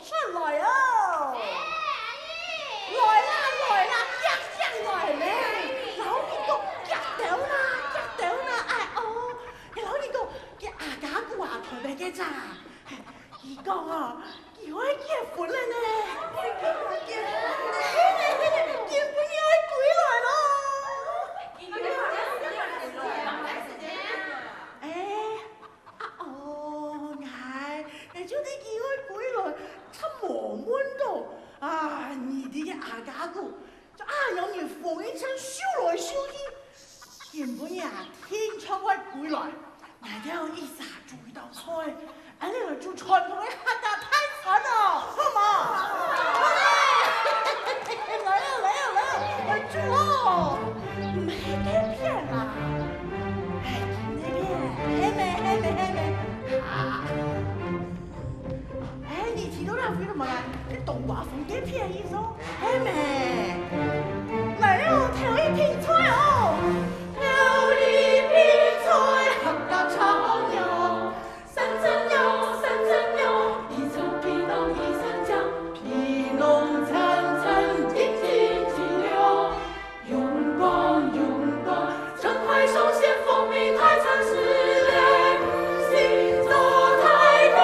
出来哦！来啦来啦，夹上来咧！老二个夹到啦，哎哦！老二个夹阿家姑啊，台北嘅咋？伊讲哦，伊会结婚了呢！结婚了，结婚要回来咯！就你机会回来，他磨闷到啊！你的阿家姑，就有年风一场修来修去，原本呀天窗外回来，那条一撒煮一道菜，俺那个做传统的客家太惨了，好吗？来煮哦，没得骗啦，那边黑没啊！你提到那飞了嘛？你动画风给骗一说，嘿妹，来哦，跳一瓶菜哦，跳一瓶菜，客家炒牛，三层牛，一层皮冻一层酱，皮浓层层，津津津流，用光，正派首先风靡太餐食类，行走太过。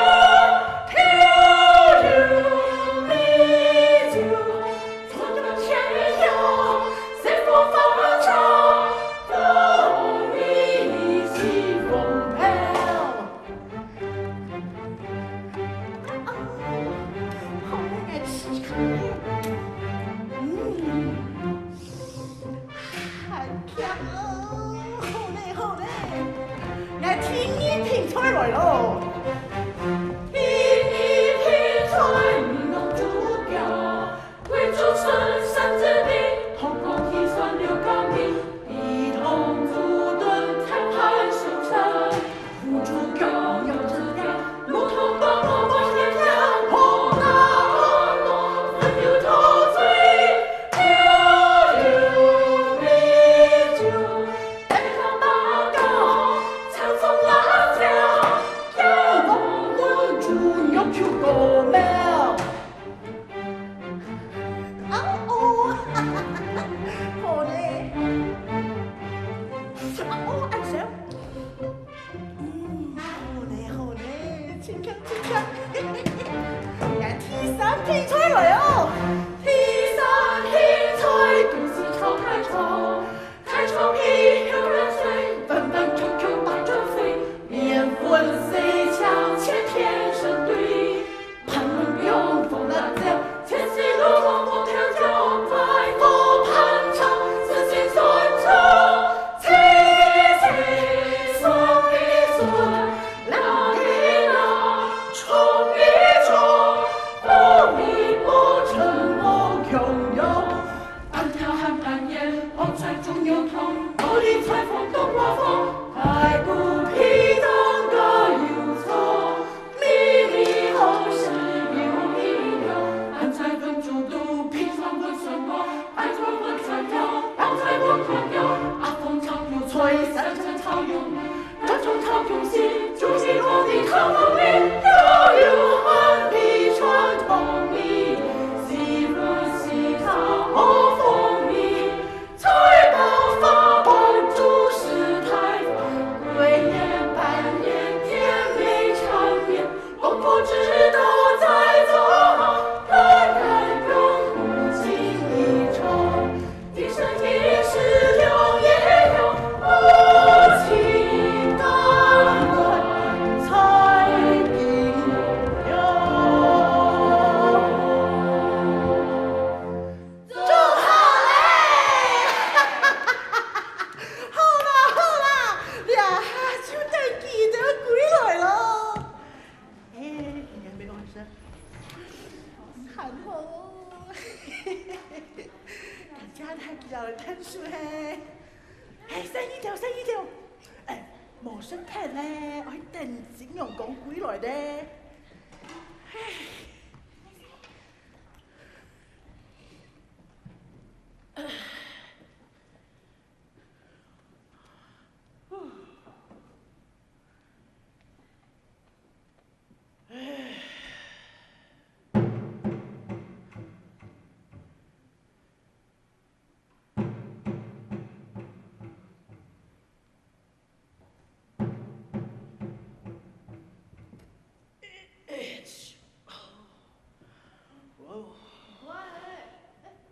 喂，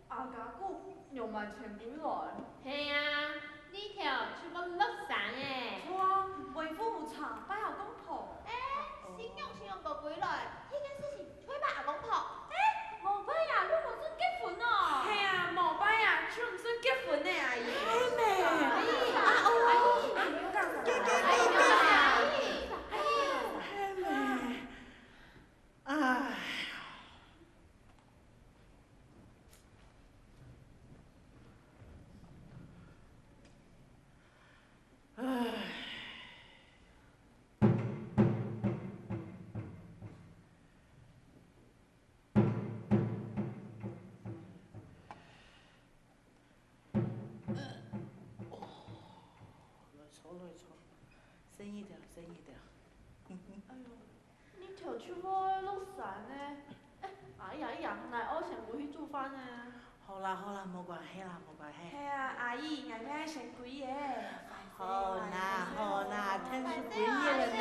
阿家姑又买钱回来？系啊，呢条出個綠傘誒。錯啊，為父母茶，拜阿公婆。先用個回來，呢件事情推拜阿公婆。冇拜啊，你唔算結婚哦。係啊，冇拜啊，算唔算結婚呢，阿姨？係咩？阿姨，唉。深一点，深一点。哎呦，你條出開碌散呢？哎呀，乃我想回去做飯呢。好啦，冇關係啦，冇關係。係啊，阿姨，人家成鬼嘢。好啦，聽住幾夜了呢？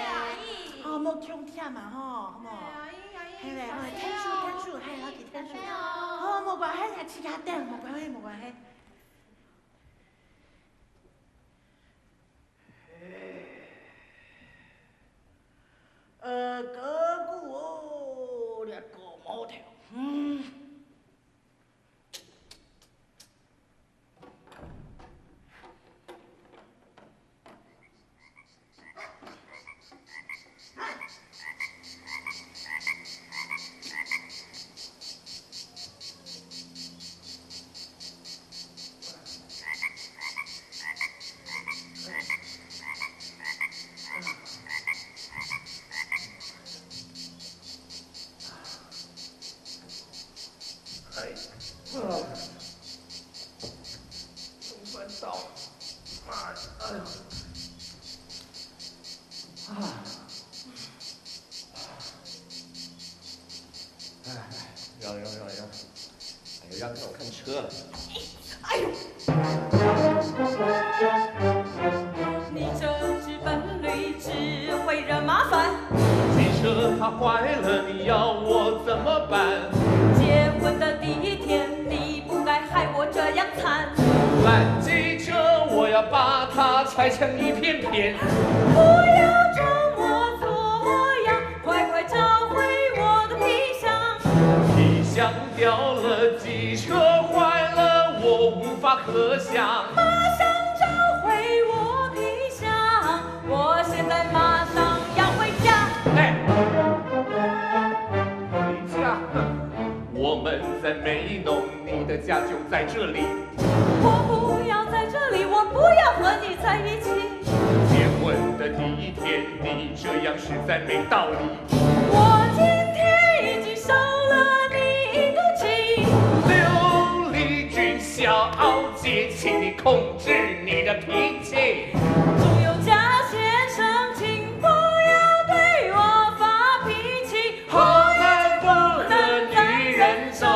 好，冇聽聽嘛吼，好冇？阿姨，係咧，聽住，係我哋聽住。好，冇關係，你自己聽，冇關係。嗰個一個冇條，让给我看车了。哎呦！你这只笨驴只会惹麻烦。汽车它坏了，你要我怎么办？结婚的第一天，你不该害我这样惨。烂机车，我要把它拆成一片片。不要这么做呀，快找回我的皮箱。皮箱掉了，机车坏了，我无法可想。马上找回我皮箱，我现在马上要回家。哎，回家？我们在梅农，你的家就在这里。我不要在这里，我不要和你在一起。结婚的第一天，你这样实在没道理。我今天已经收了你一肚气。刘丽君小姐，请你控制你的脾气。朱有嘉先生，请不要对我发脾气。好男不能女人走，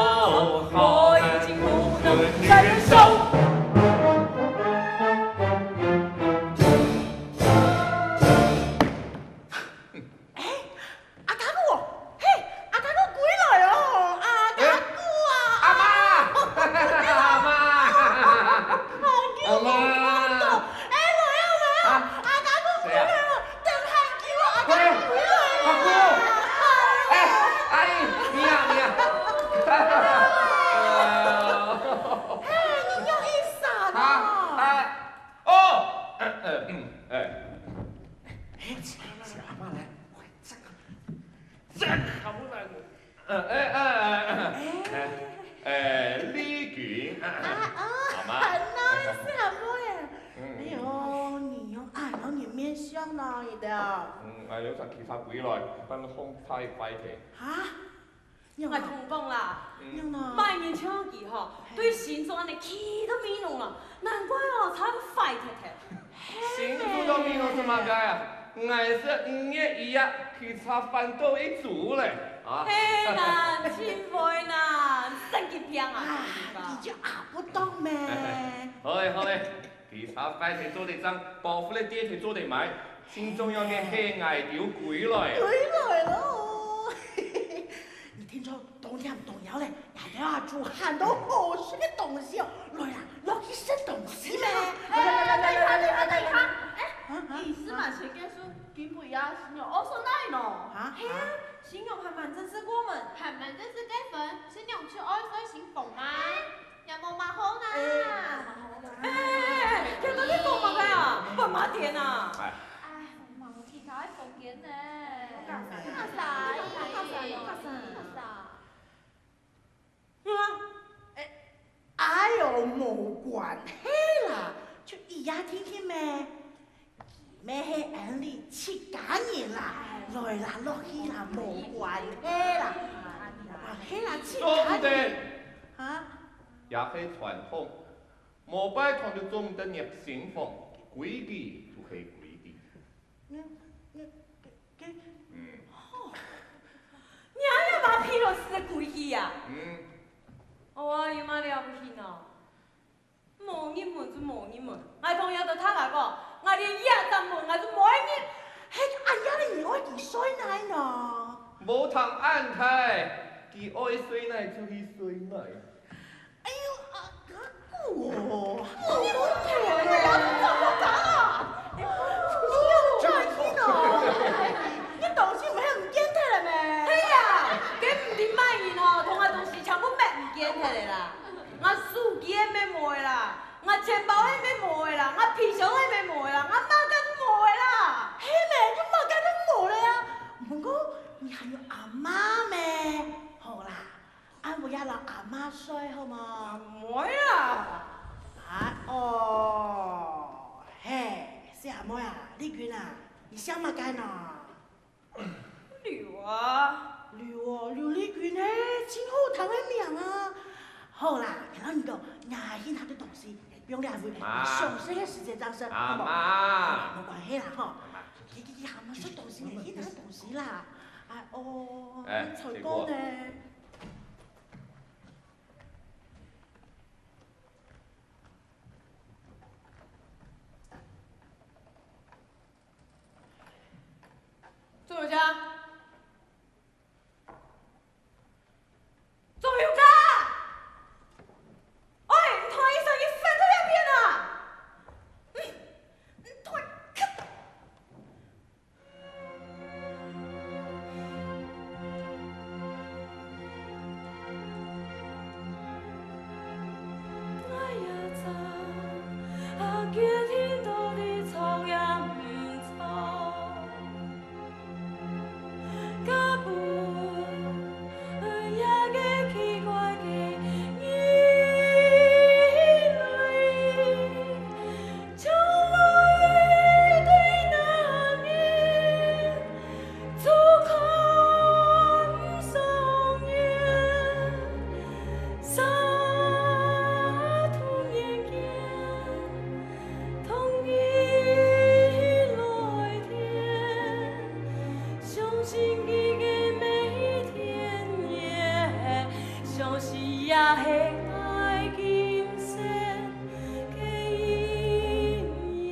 我已经不能再忍受。丽君，好吗？很 nice 啊，哥耶！哎呦，你用愛到你面相啦，你的。有陣其他鬼來，分空太快嘅。嚇？我同講啦，用啦。拜年槍兒嗬，對心臟你氣都沒弄啦，難怪哦，差個快踢踢。幸福都沒弄什麼解啊？顏色5月1日，其他飯都一組嘞。啊？嘿啦，千歲啦，真結病啊！你就不懂咩？好嘞，其他快腿做得髒，保護你爹腿做得埋，心中有嘅黑矮條鬼來。鬼來咯！处很多好吃的东西哦，来啦，落去吃东西咩？意思嘛是讲说，今辈啊，是用我说哪喏？啊？嘿啊，形容还蛮正是我们。还蛮正是这份，是用去爱水行凤吗？有冇马好呢？哎，听到你讲嘛个啊？不马点啊！哎，哎，我冇其他房间呢。干啥？嗯，哎呦，冇关系啦，就伊呀天天咩？咩喺眼里七家人啦，来啦落去啦，冇关系啦，关系啦，七做唔家人得，啊？也係傳統，冇拜堂就做唔得入信奉，規矩就係規矩。你还要把披露斯的规矩呀？嗯，哦，有嘛了不起呢？冇人问就冇人问，我朋友都他来讲，我连夜都问，我就冇人。嘿，哎呀，你我几岁奶呢？冇通安太，佢愛水奶就去水奶。哎呦啊，我你要怎么讲啊？你又转去呢？你东西唔係唔見得啦咩？嘿呀，佢唔點買嘢咯，同我東西全部買唔見佢哋啦。我手機也沒賣啦，我錢包也沒賣啦，我皮箱也沒賣啦，我馬甲都賣啦。嘿咩，你馬甲都冇了呀？不過你還有阿媽咩？好啦，俺不要讓阿媽睡好嗎？唔會啦。啊哦，嘿，是阿妹啊，麗君啊，你想乜干呢？溜啊！溜哦，溜麗君呢，真好聽的名啊！好啦，然後你個牙醫他的東西，不用兩回，休息嘅時間張生，好冇？冇關係啦，吼。你下冇出東西，牙醫他的東西啦。啊哦，才哥呢？仲有家？仲有家？喂，你同醫生一分都要變啊！你同我也知，啊，今天到底草也唔草。甲本也個奇怪的意味，將來對那年足看上眼，灑脫眼鏡，同你來天，相信你的每一天也，相信也係愛今生的姻緣。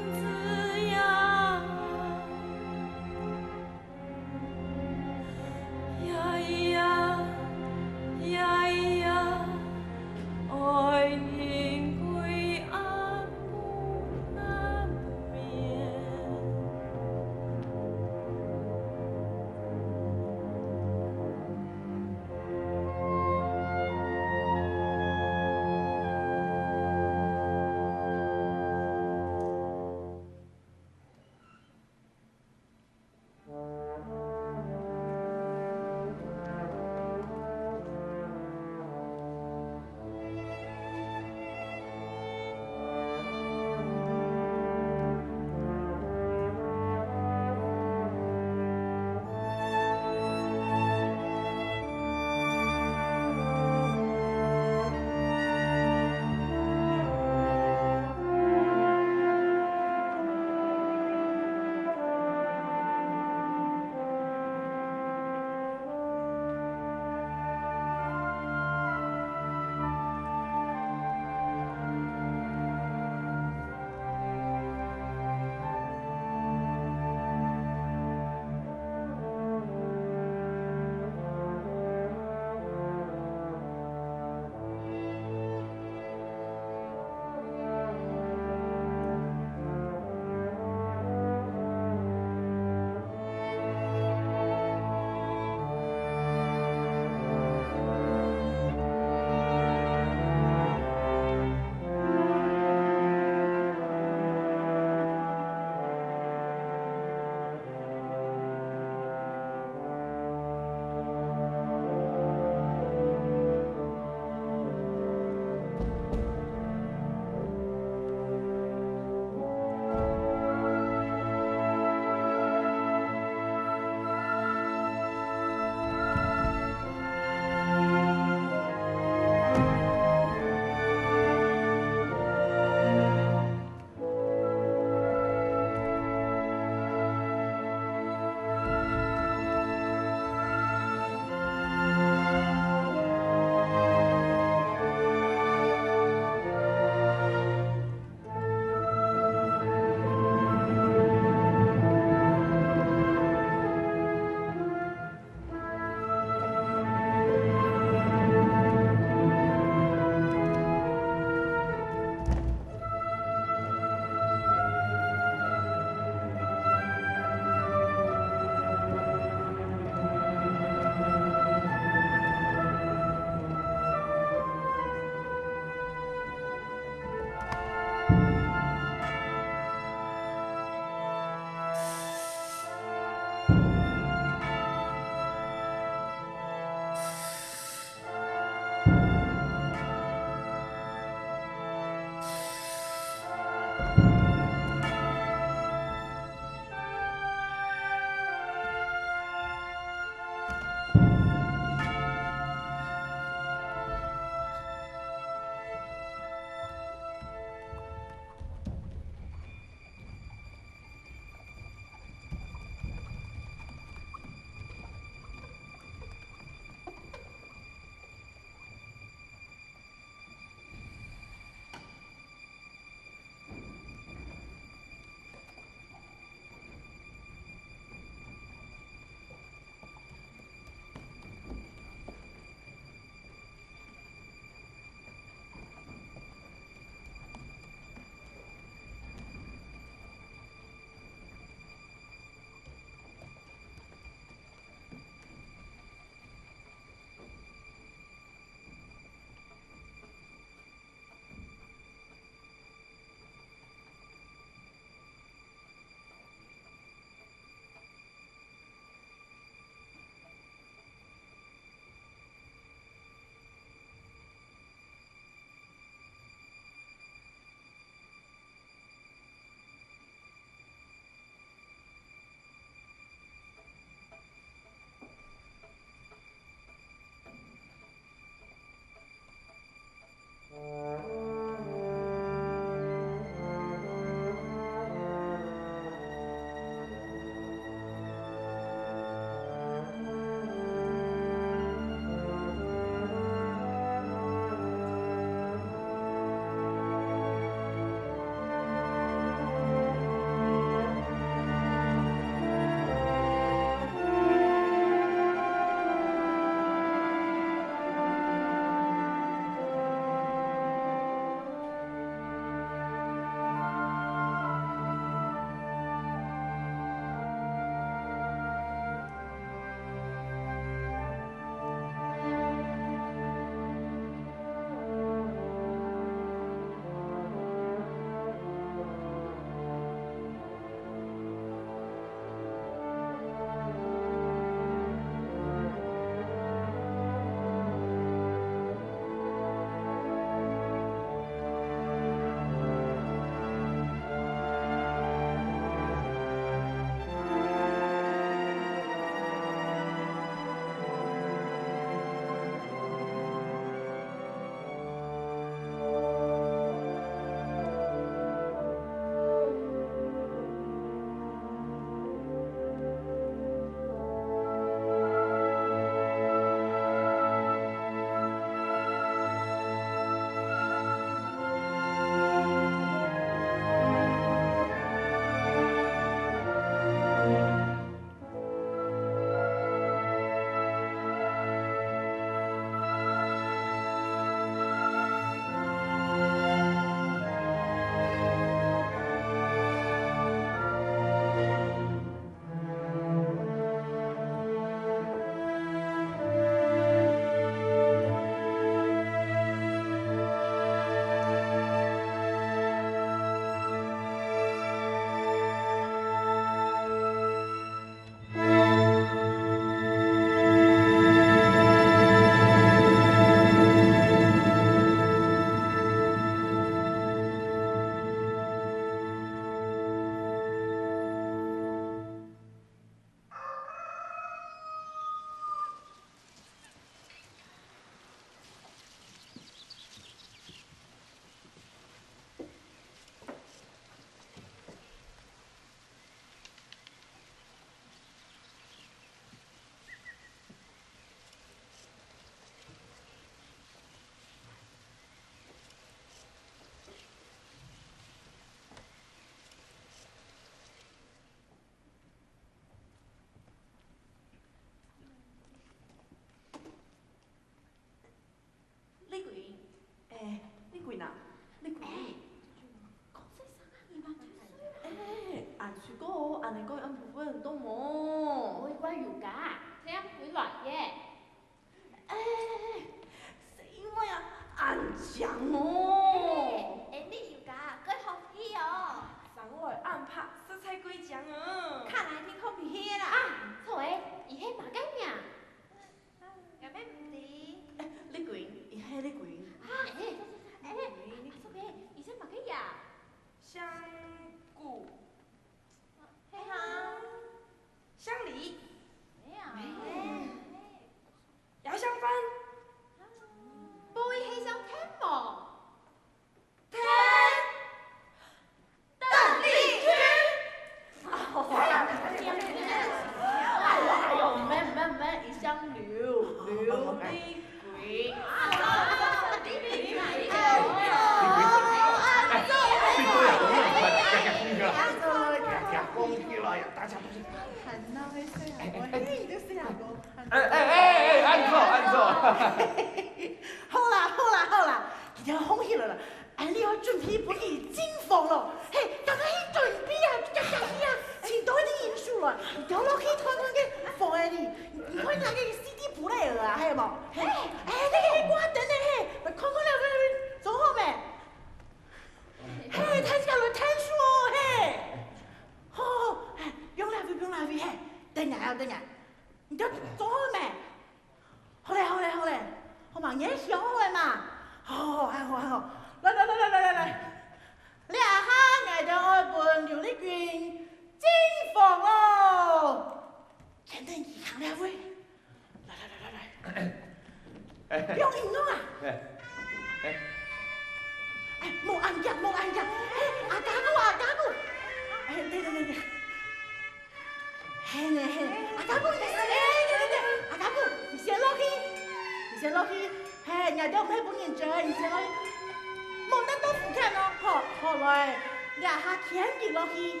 来，俩下天顶落去。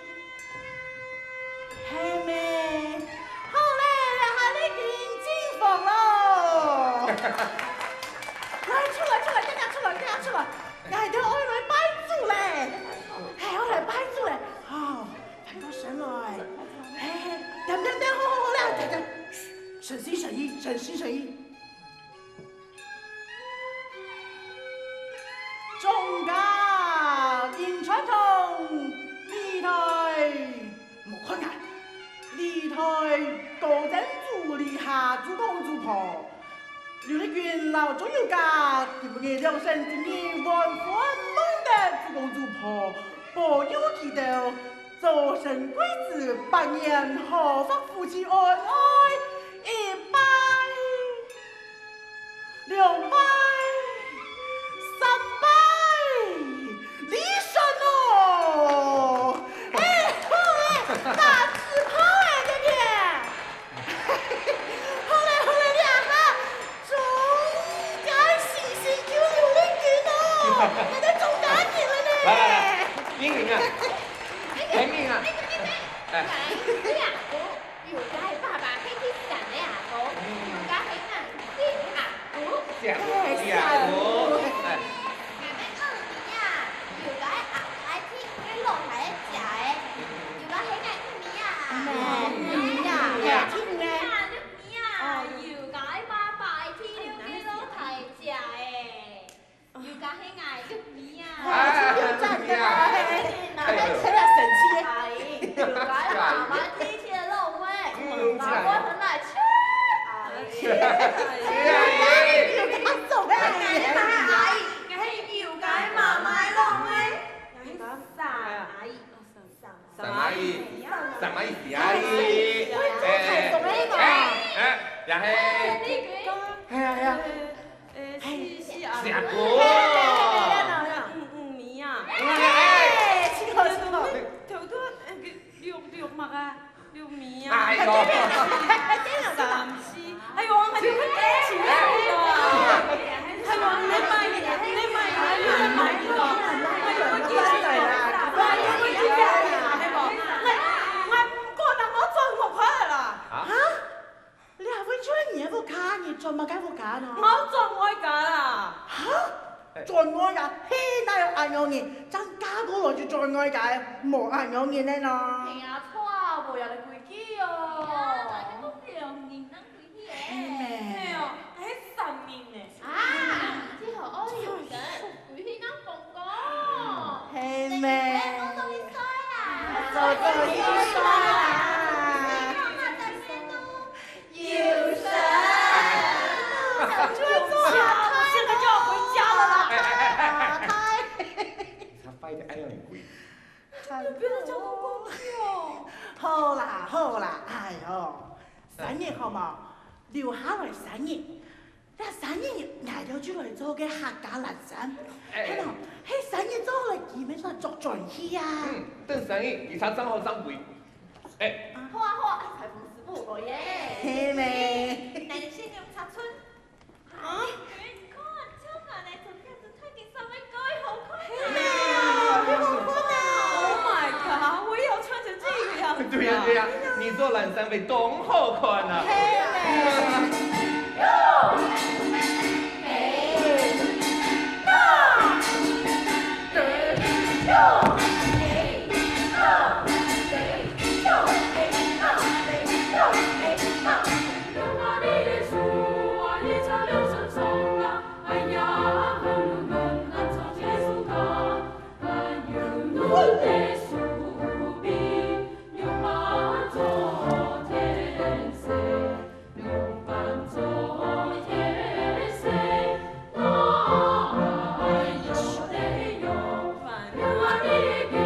嘿妹，好嘞，俩下你进房喽。来，出来，大家出来，俺都爱来拜祖嘞，哎，我来拜祖嘞，好，翻个身来，哎，等，好啦，等，诚心诚意。中家迎传统，李台莫看眼，李台高枕主立下主公主婆，刘立军老中有家，今日两生今日万分梦的主公主婆，保佑祈祷，早生贵子，百年好福夫妻恩爱，一拜两拜。李神哦，哎，好嘞，大字炮哎，这边，好嘞，俩哈，中间星就有领军哦，那得中间去了呢。来，英明啊，英明啊，哎，你阿哥，有家爸爸可以去想你阿哥，有家喺哪？你阿哥，下午，哎。好啦，哎呦，3年好冇？留下来3年，那3年挨到就来做个客家南山，睇喏，迄3年做来基本上做转去啊。等3年，其他账号上柜。哎，好啊，裁缝师傅我耶。嘿妹。那你先用插春。啊？你看，超难的，昨天子太紧上面改好看。Oh my god！ 我也要穿成这个样子。对呀，你做蓝山会多好看啊！Bye.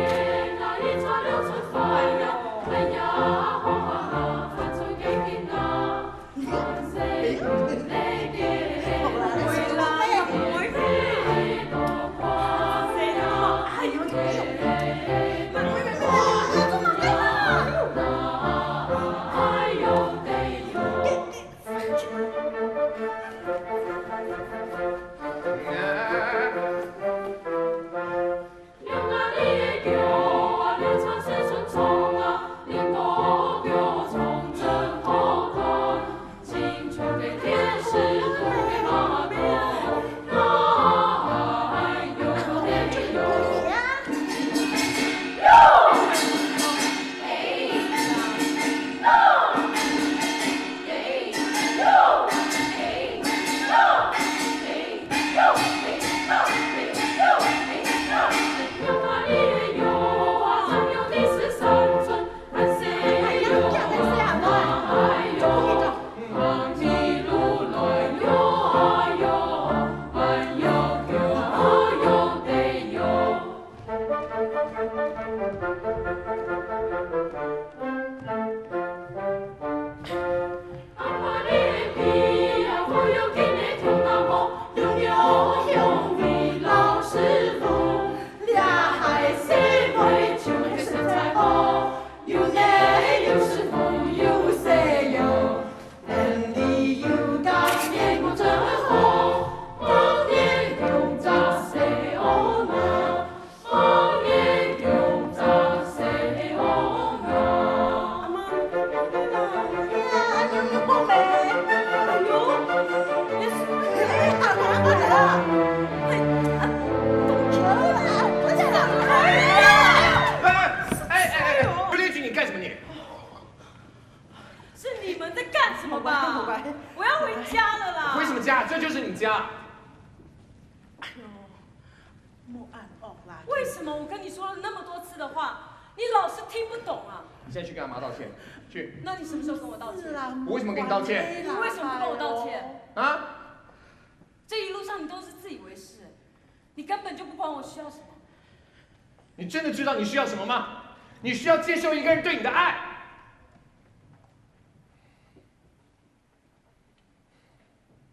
你真的知道你需要什么吗？你需要接受一个人对你的爱。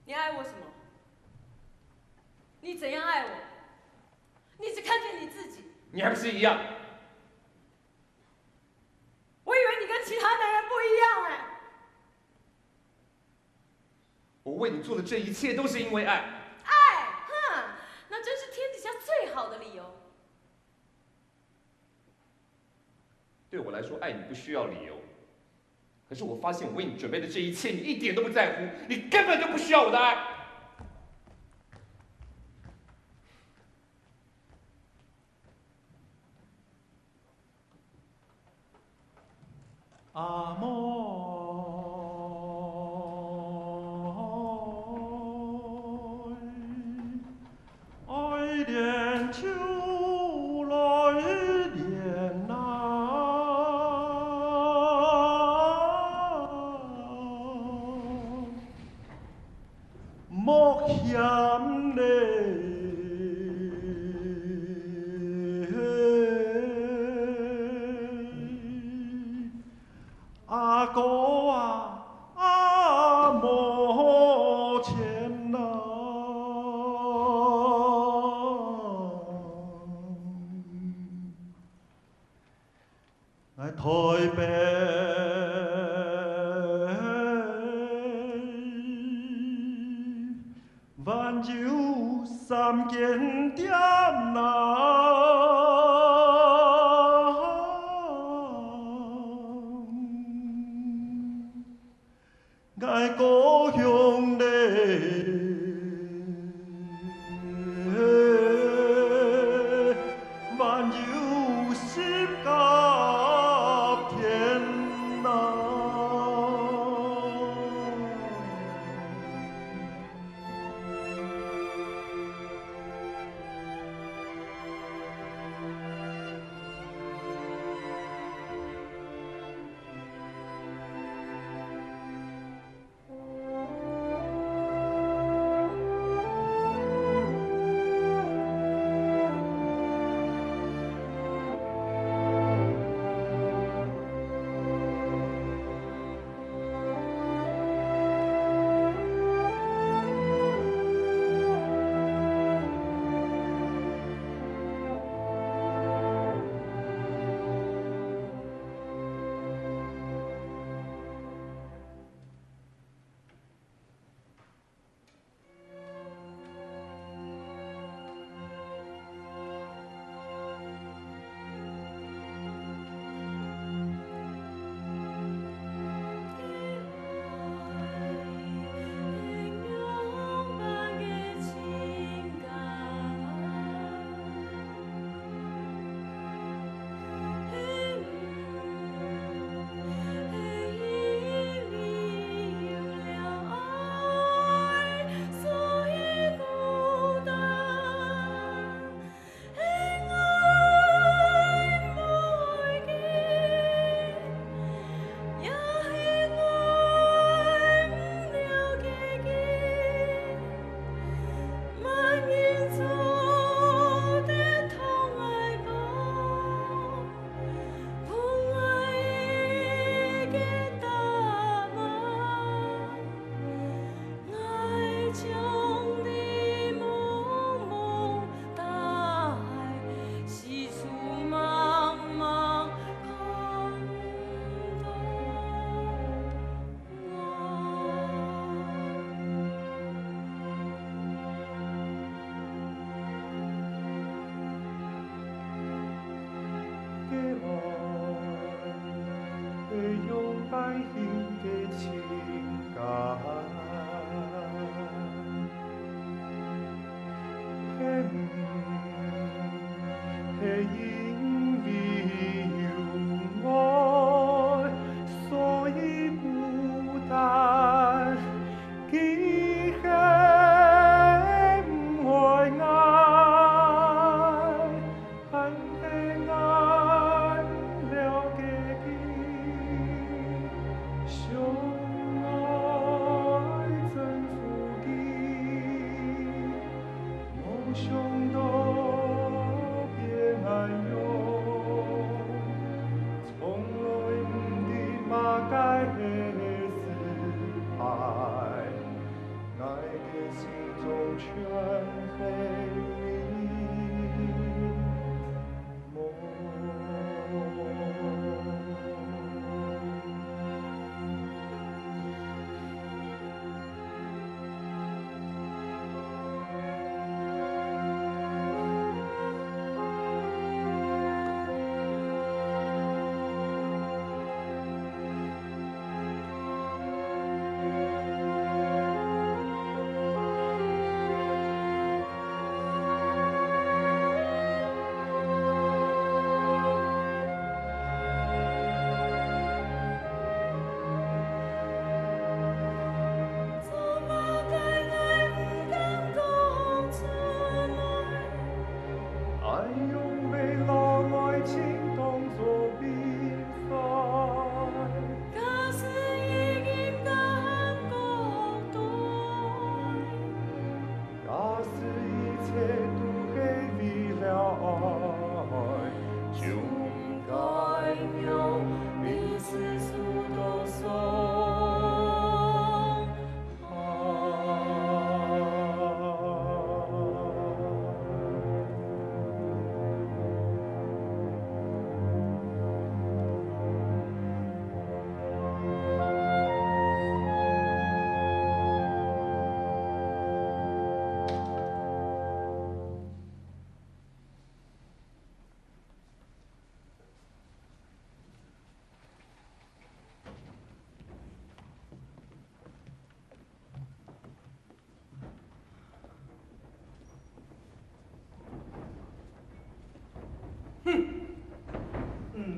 你爱我什么？你怎样爱我？你只看见你自己。你还不是一样？我以为你跟其他男人不一样哎。我为你做的这一切都是因为爱。爱，哼，那真是天底下最好的理由。对我来说，爱你不需要理由。可是我发现，我为你准备的这一切，你一点都不在乎，你根本就不需要我的爱。阿莫。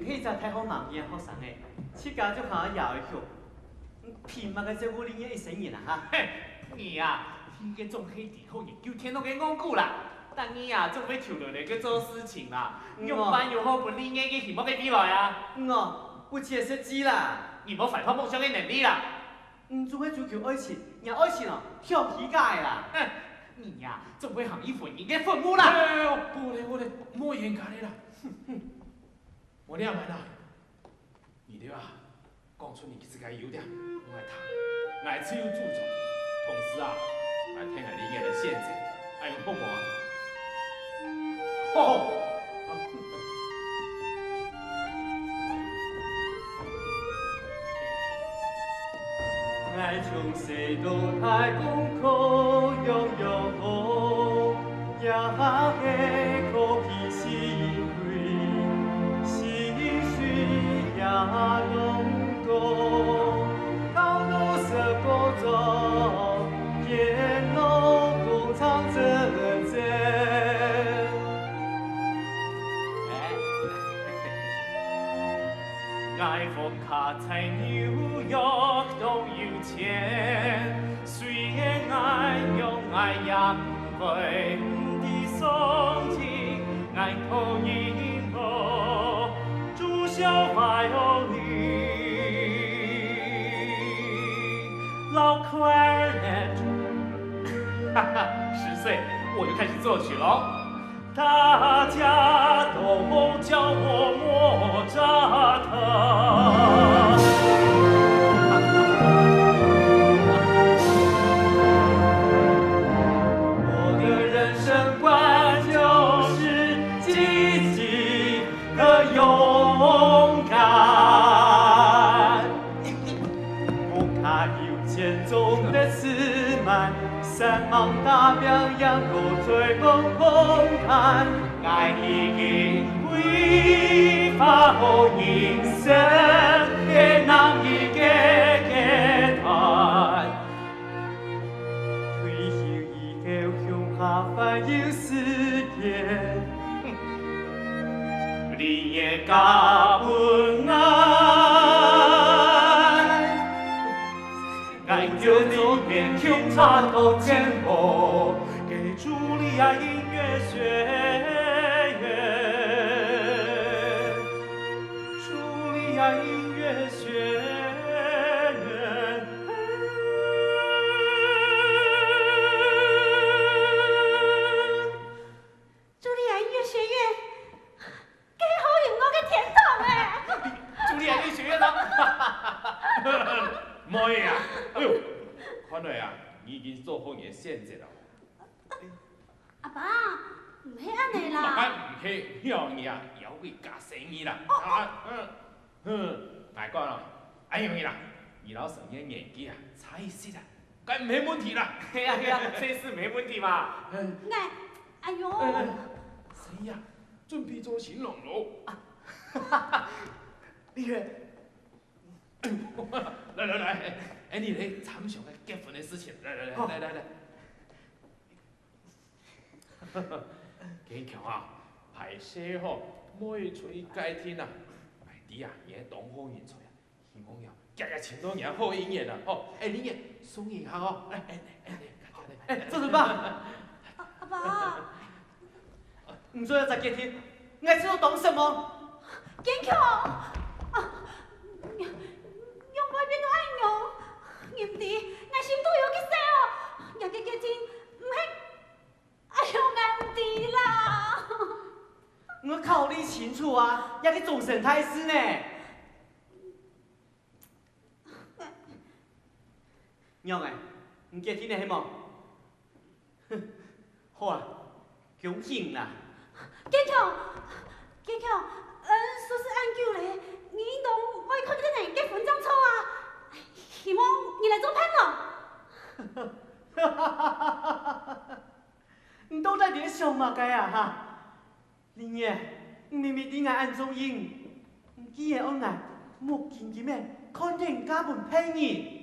迄只太好嘛，件好生诶，去家就好摇一曲，偏嘛个这屋里一生意啦哈。嘿，你啊，天个种黑地后研究天都给讲久啦，但你啊，总要跳落来去做事情啦。用班又好，本你眼嘅题目给比来啊。哦，不切实际啦，你无摆脱梦想嘅能力啦。做伙追求爱情，让爱情哦跳皮界啦。你呀，总会行一份应该愤怒啦。我嘞，莫言咖哩啦。我俩买啦，你对吧？讲出你自己优点，我爱他，爱自由注重，同时啊，爱听下你嘅限制，爱用碰我。哦。爱从西到太空空拥有我，也系可以是因为是需要能够高度色构造，也能共唱真真。爱风卡在纽约都有钱，虽然爱用爱也不会的送情，爱投影我注销爱有你，老 clarinet， 哈哈，10岁我就开始作曲喽。大家都叫我莫扎特。我的人生观就是积极和勇敢，不怕有钱中的自满。山芒大表扬过最风风叹，爱已经挥发后人生嘅难以嘅叹，退休以後向下環遊世界，你也加本愛就走遍警察都见过，给茱莉亚音乐学院，茱莉亚音乐学院。茱莉亚音乐学院，幾好用我嘅天堂誒！茱莉亚音乐学院啦，莫言啊，哎呦，看来啊，你已经做好你的限制了。唔係安尼啦。唔係曉你啊，要會假生意啦。捱慣啦，哎呀你啦，你老神嘅年紀啊，差一些啦，梗唔係問題啦。嘿呀，這是沒問題嘛。哎呦，誰呀？準備做新郎咯。你去。來，哎，你嚟參詳嘅結婚嘅事情，來。堅強啊，排泄吼，每出去街天啊，埋啲啊，嘢當好人才啊，希望呀，日前多年好姻緣啊，哦，哎，你嘅送一下哦，哎，做什麼？阿爸，唔做要再結天，我知道懂什麼。堅強，用外邊都愛用，唔知我心都有去死哦，日嘅結天唔係，哎呦，我唔知啦。我考慮清楚啊，要去終身大事呢。娘誒，唔結天的係冇？好啊，恭喜啦！堅強，說是按舊嘞，你應當愛看見你結婚張抽啊，希望你來做伴郎。你都在點想嘛該啊哈？林爺，明明你愛按中英，既然我愛，莫見見面，看人家門配你。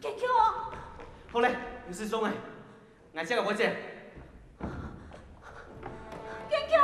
堅強，好嘞，唔是中誒，我這個我借。堅強。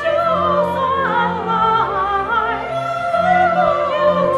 就算爱，爱不了就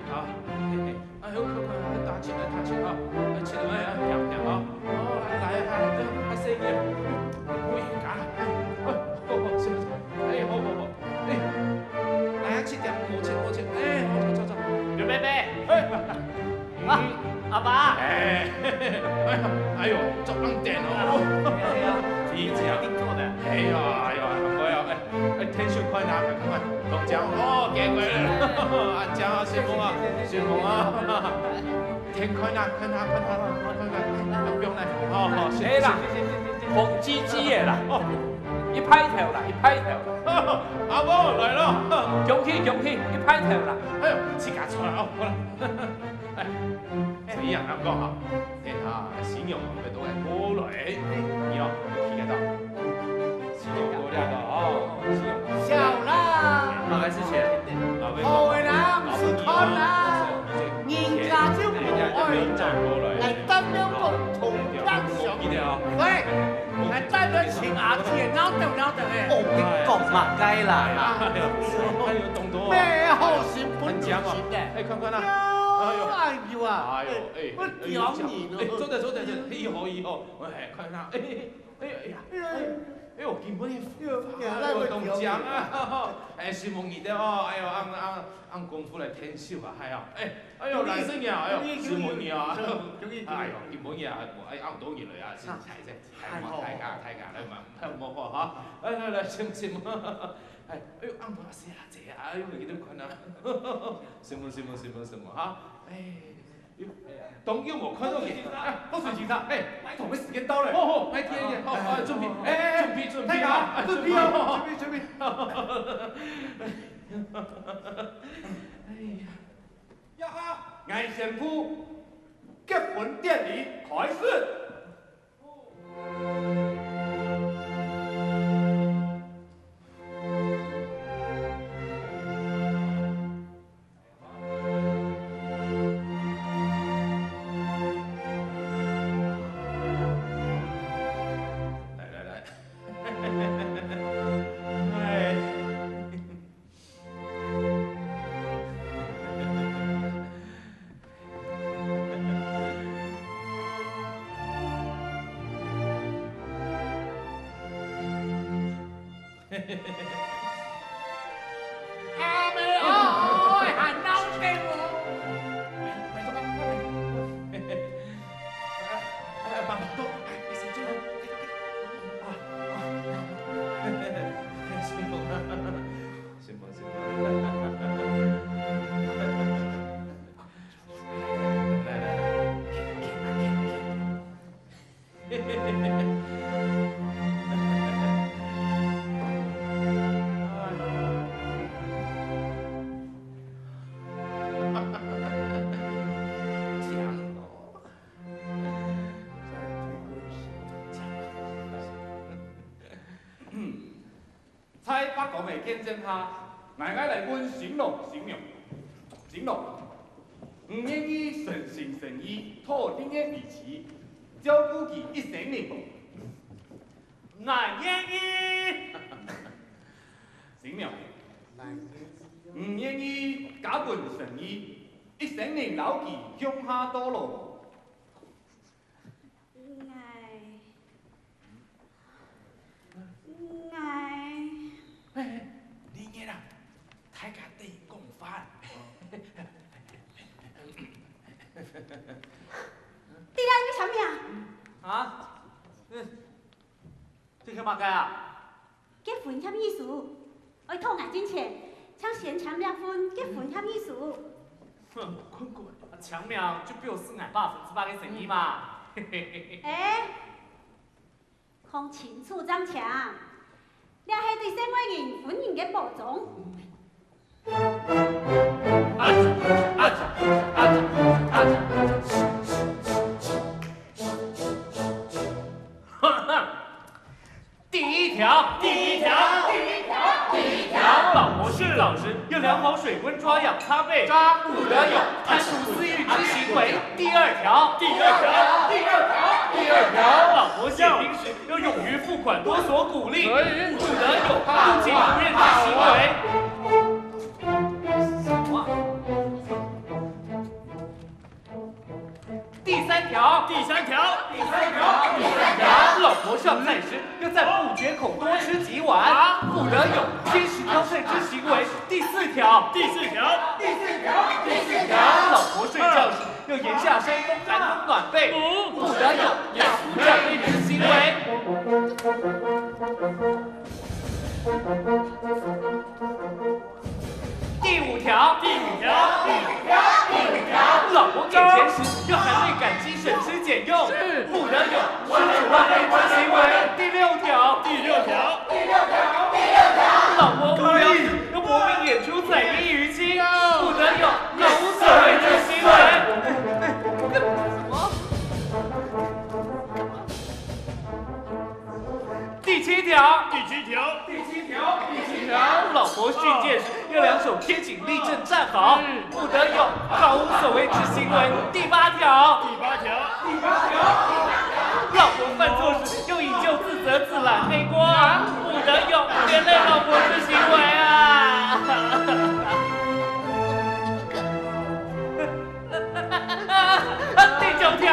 好，嘿嘿，哎呦，快打起来，打起来啊！起来啊，跳跳啊！哦，来，还生意，我也干了，好，是不是？哎，好，哎，来起点，我请，哎，走，刘贝贝，哎，阿爸，哎呦，做暗点哦，你这样定做的，哎呀，我要天秀快拿，快，东江哦，见过了，安江啊，顺风啊，天快拿，快，不用来，好，哎啦，红唧唧的啦，一歹跳啦，阿母来了，恭喜，一歹跳啦，哎呦，自家出来哦，好了，哎，这样人讲哈，天下信用咪都系过来，你哦，听得到？信用过了的哦，信用。小啦，哪来之前？后位人是看啦，人家就无爱啦，来担了共同感想。喂，来担了请阿姐，挠的诶。哦，你讲嘛该啦，哎呦，懂多。咩好心本钱的，哎，看啦。哎呦啊，我屌你呢！坐着，以后，哎，看啦，哎呦，根本冻僵啊！哎，是梦你的哦，哎呦，按功夫来天秀啊，系啊，哎呦，男生呀，哎呦，是梦你啊，哎呦，根本呀，哎，按多年来啊，是睇啫，睇架嚟嘛，冇錯嚇，嚟，先，哎呦，按多死啊，姐啊，哎呦，你幾多困啊？什麼嚇？哎。當腰冇看到嘅，好隨前啦，同佢時間到嘞，好，聽，好，準備，準備啊，準備，哎呀，艾先夫結婚典禮開始。阿妹哦，還鬧聽我。爸爸都，你先做。辛苦。在北港的見證下，大家嚟問醒龍，唔願意誠心誠意托丁嘅彼此，照顧佢一生靈。我願意，醒龍，唔願意假本誠意，一生靈留佢向下墮落。你nghe nào, thái cả tỷ cùng phát. Đi ra cái sao mẹ? Hả? Thì cái mặt cái à? Kết hôn tham ý sự. Ôi thâu ngài chính tiền, chẳng hiện场两婚结婚tham意事。困过，强苗就表示俺8%的生意嘛。哎，看清楚张强，你係對社會人歡迎嘅保障。第一條，老師。要良好水温抓痒擦背，不得有贪图私欲之行为。第二条，老婆写兵时要勇于付款，多所鼓励，不得有不己不愿之行为。第三条，老婆上菜时要在不绝口多吃几碗，不得有偏食挑菜之行为。第四条，老婆睡觉时要言下山风，寒风暖被，不得有雅俗占位之行为。第五条，老婆给钱时要含泪感激，省吃俭用，不得有失主浪费之行为。第六条，老婆无聊时要搏命演出彩衣娱亲，不得有老无所谓之行为。第七条，老婆训诫时要两手贴紧立正站好，不得有毫无所谓之行为。第八条，老婆犯错时要以咎自责，自揽黑锅，不得有连累老婆之行为啊！第九条，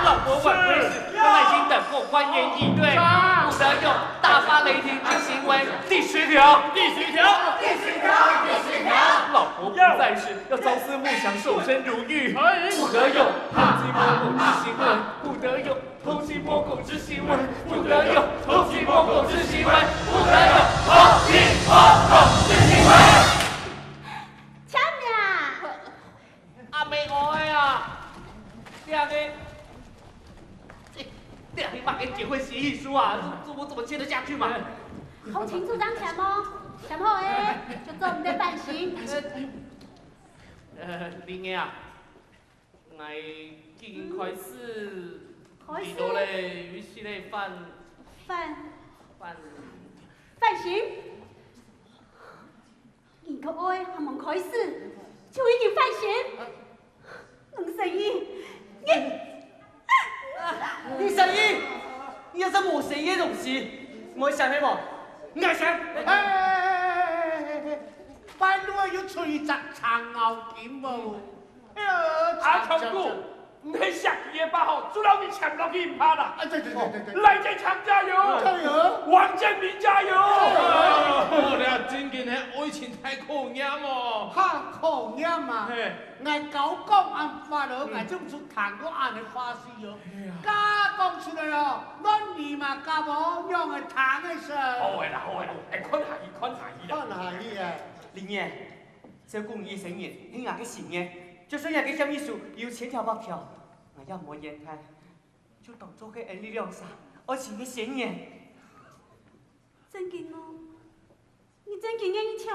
老婆晚归时要耐心等候，欢颜以对，不得有大发雷霆之行为。第十条，老婆不在时要朝思暮想，守身如玉，不得有偷鸡摸狗之行为，不得有偷鸡摸狗之行为，不得有偷鸡摸狗之行为，不得有偷鸡摸狗之行为。抢呀！阿妹爱啊，两个把个结婚协议书啊，我怎么签得下去嘛？好清楚张签哦，签好诶，就做唔得办行。林爷啊，我已经开始开始遇到咧，于是咧犯行。你个爱还冇开始，就已经犯行。龙神医，你神医，你有什么神医的东西？我想咩冇？我想。班路要吹杂长牛剑喎。阿强哥，唔系下夜8号，朱老你抢落去唔怕啦。对，赖建强加油！王建民加油！我俩真嘅係愛情太考驗哦。哈考驗嘛，我九講按法咯，我做唔出彈個按嘅法師咯。加講出嚟哦，我你嘛加冇用嘅彈嘅時候。好嘅啦，看下伊啦。看下伊啊，林爷，这公益成年，你哪个行耶？就算哪个小秘书有千条百条，我要冇言谈，就当做个恩义良善、爱情的宣言。真紧哦，你真紧愿意签？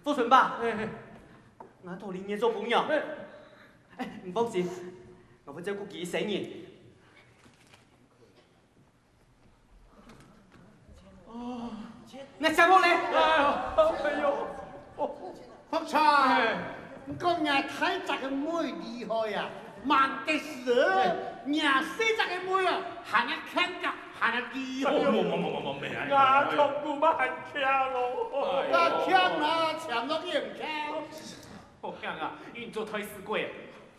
富顺吧，我同林爷做朋友。唔放心，我会照顾佢生意。我想冇咧。哎呦，福彩，你講人睇雜嘅妹厲害啊，慢嘅時候，人死雜嘅妹啊，行一傾㗎，行一厲害。我強姑乜很強咯。我搶啦，搶到啲唔搶。我讲啊，运作太死鬼啊！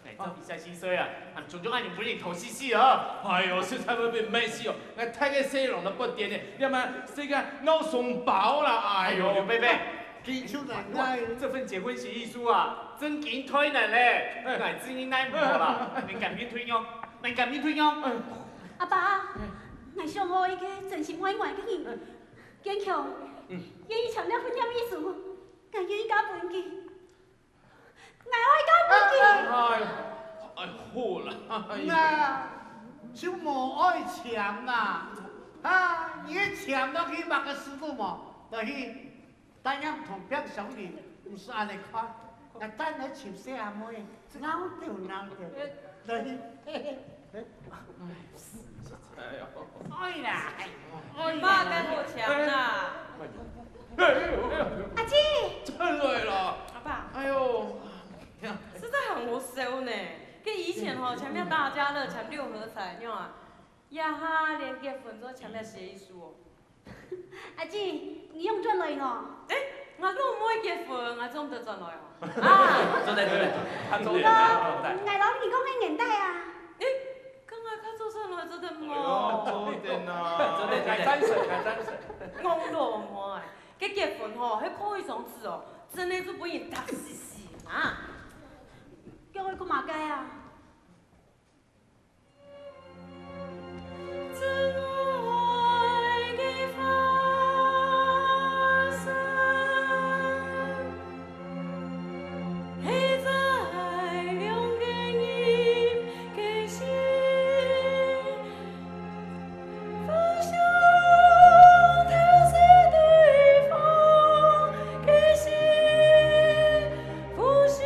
哎，这比赛薪水啊，俺种种按你不认头细细啊！哎呦，实在要变咩事哦？我睇个西龙都不掂呢，你嘛世界脑松爆啦！哎呦，刘贝贝，記出嚟这份结婚协议书啊，真紧推人嘞！俺自己奈唔好啦，你敢面推用？你敢面推用？阿爸，我想我一个真心爱我的人，坚强，愿意强调婚姻意思，我愿意加本金。哎，好啦，那就冇愛搶啦，啊，你搶到去乜個師傅冇？就是單樣同邊上面，唔是按嚟看，我單嚟接些阿妹，拗掉，就是，哎呀，妈跟好强啦！阿姊，真累了。阿爸，哎呦，实在很好笑呢。跟以前吼，前面大家乐，前六合彩，你看，呀哈连结婚做前面协议书哦。阿姊，你用转来哦。我都唔会结婚，我总得转来哦。真的，他真的。ngày đó thì có cái年代啊。刚才较早转来做得哎冇。呦，做点啊，真的，改战神。我都唔爱，佮结婚吼，迄可以种子哦，真的就不用踏实实啊。叫佢個馬雞啊！真愛的發生，係在兩個人嘅心，互相調適對方嘅心，互相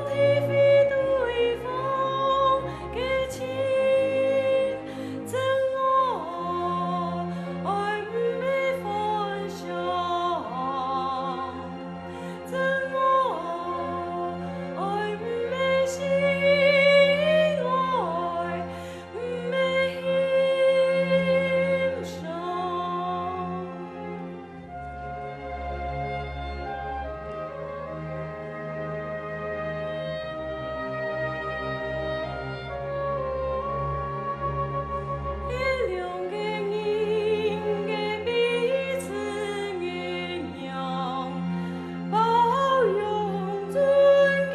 體會對方嘅情。真愛唔係分享，真愛唔係心，愛唔係欣賞。兩個人嘅彼此原諒，包容尊敬。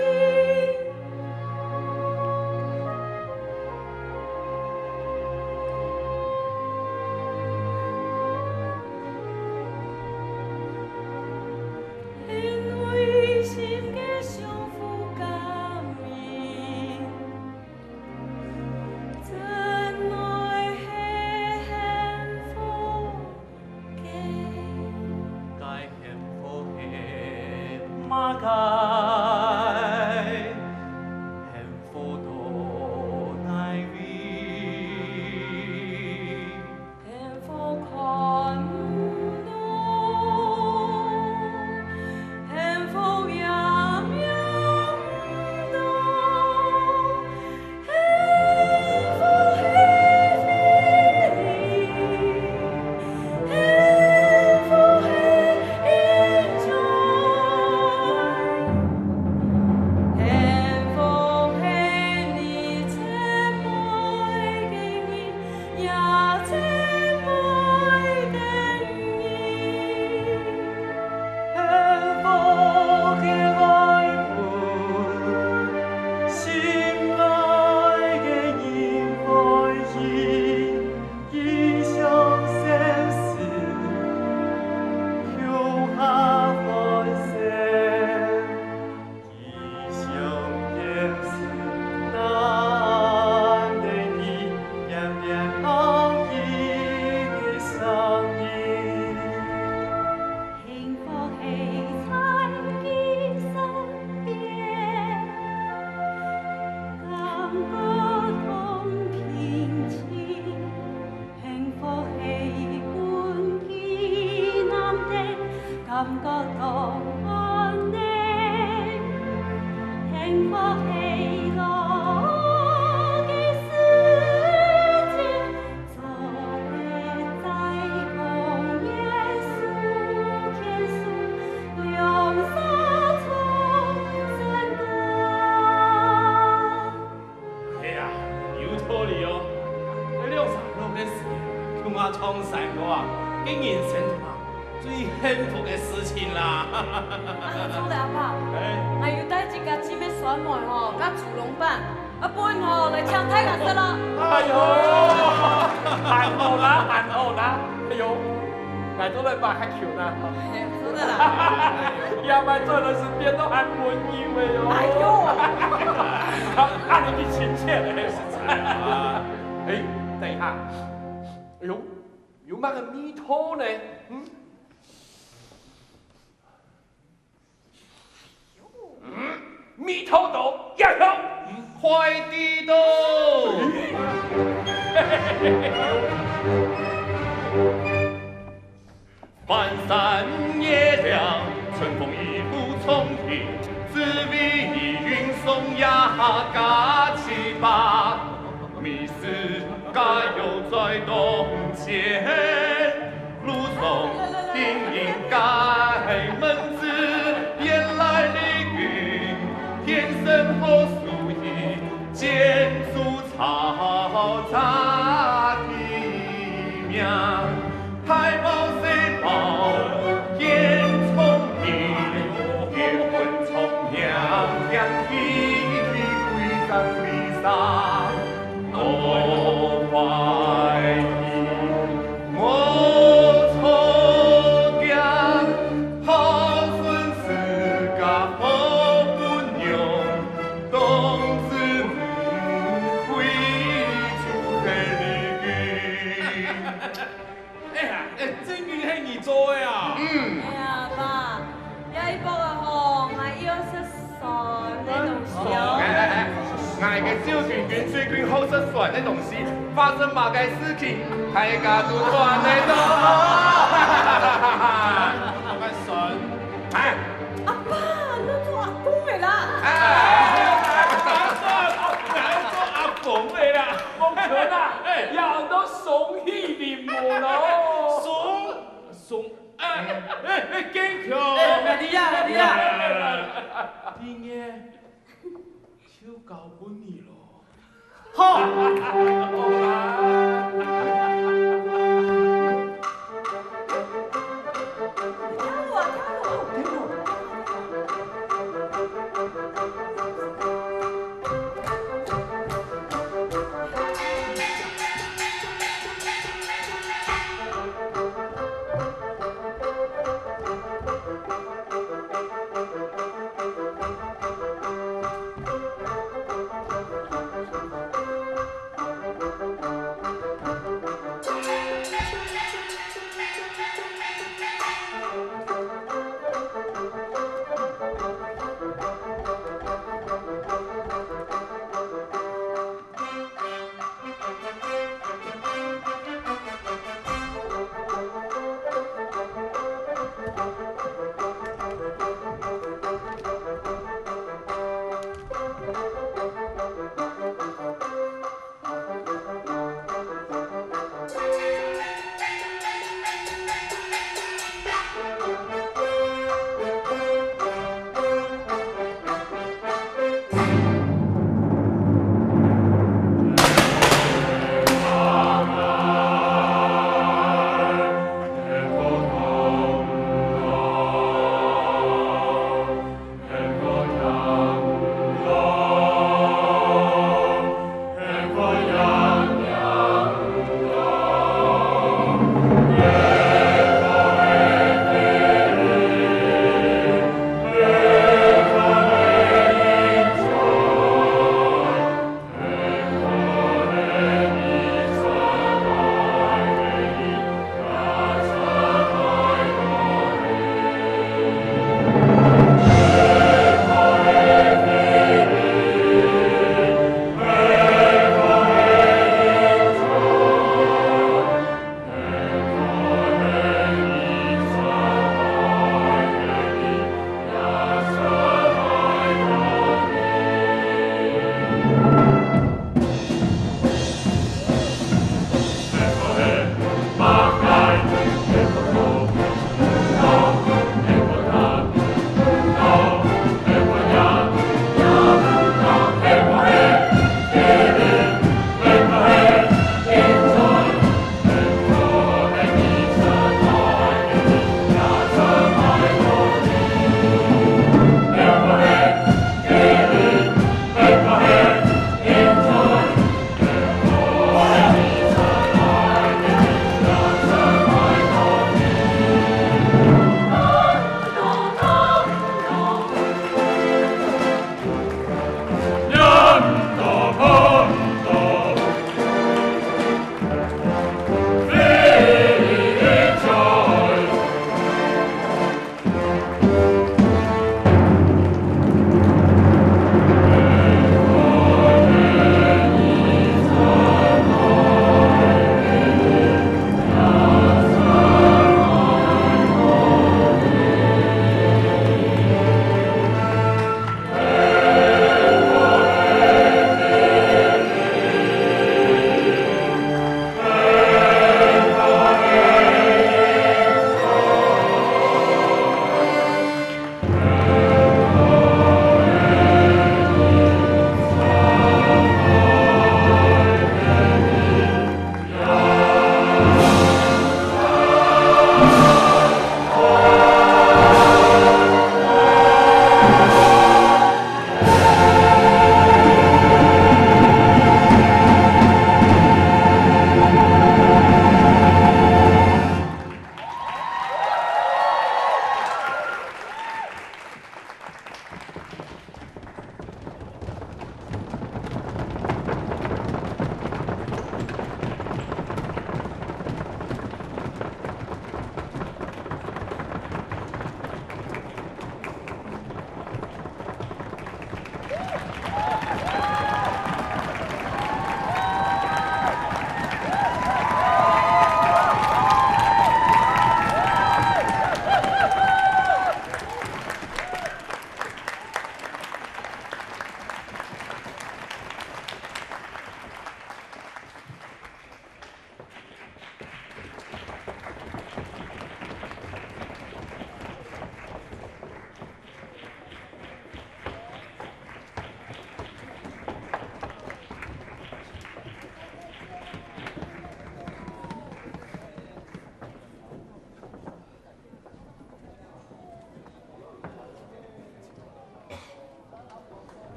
因為心嘅相互感應。真愛係幸福嘅。該幸福嘅馬街，幸福到哪位？幸福看唔到，幸福也秒唔到，幸福係 feeling， 幸福係 enjoy， 幸福係你真愛嘅人，也真愛嘅人。幸福嘅愛伴，心愛嘅人愛意，異相相思，留下歡聲，異相相思，難得你兩兩相依嘅聲音。幸福係在你身邊，感覺同平靜。幸福係歡喜難定，感覺到安寧。幸福係我嘅事情，昨日在共耶穌天書，兩沙從山高。哎呀，有道理哦。你兩啥都嘅事，叫我創山歌啊，嘅人生啊，最幸福嘅事情啦。做咧阿爸，我要帶一家姊妹選妹吼，甲主龍板，本吼來搶太顏色咯。哎呦，喊好啦，哎呦，俺都来把他 Q 呢。做得啦。要不然做的是变都喊文艺味哦。哎呦，按你去亲切的实在啊。哎，等一下，哎呦，有那个米头呢？米头豆，呀哟，快地道。翻山越岭，春风一路从庭，紫薇云送呀嘎七八，迷思嘎又在洞前，路送听应该门子，原来丽云天生好素衣，建筑草杂地名，太保谁保？天聪明，天分聪明，两体归张离沙，我怀疑我错讲，好孙子家好不用，冬子不会出黑绿。哎呀，真云是你做的啊？哎呀，爸，有一部啊吼，我要失算那东西哦。我嘅小拳拳最拳好失算的东西，發生乜嘅事情，大家都看得到。我嘅孫，哎，阿爸，你做阿公的啦。阿公嚟啦，梦泉啊，要都送起你母咯。送，堅強。你呀，你呀。啲嘢超教本你咯。好。